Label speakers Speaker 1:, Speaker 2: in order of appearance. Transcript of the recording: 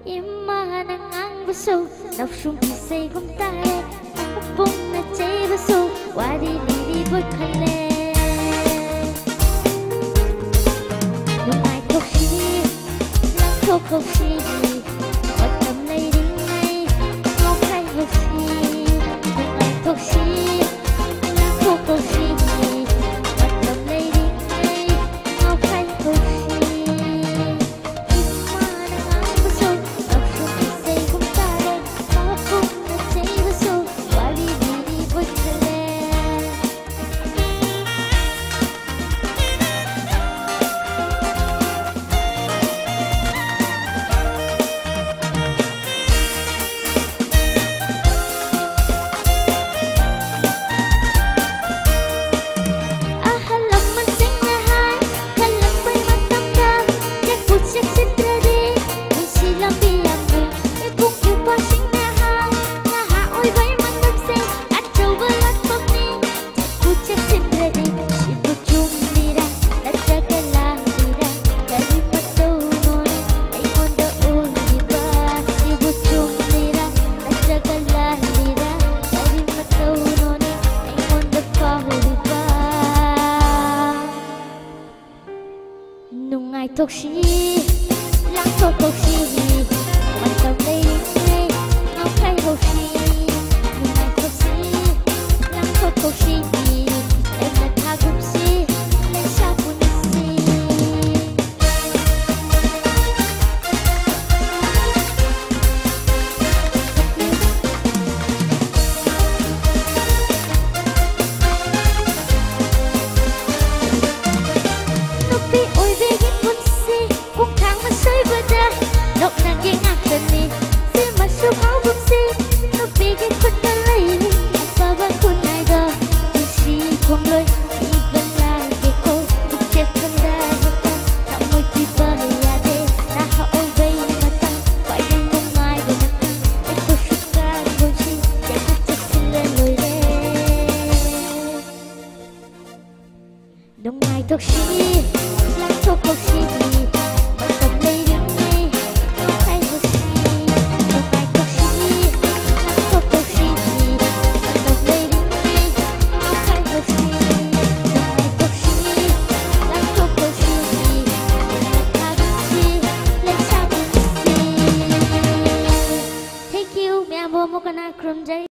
Speaker 1: Imanang baso Nafsum isay kong tare Nakapong na chay baso Wadi lilibot kale Nungay tokshi Lang tokokshi Watam lay ring ngay Ngọc kay hoshi Nungay tokshi Lang tokokshi Watam lay ring ngay Ngọc kay hoshi Tokshi, lang tokshi, watam lay ngay, ngọc kay hoshi. Nungay tokshi, lang tokshi, em na thagupsi, lên sa punisi. Nupi oi vegi kung thang masay bada Nok nang gingat kani Si masuk au bumsi No bigit kut kalay Ang babang kunay da Isi kong loy Iban lagi ko Bukit kang dahitan Tak mo'y tibayade Nahaoy bay mata Pwede mong may banatan Ito syuka goji Jagat sa sila loy re Nung ngay tokshi Lang tokshi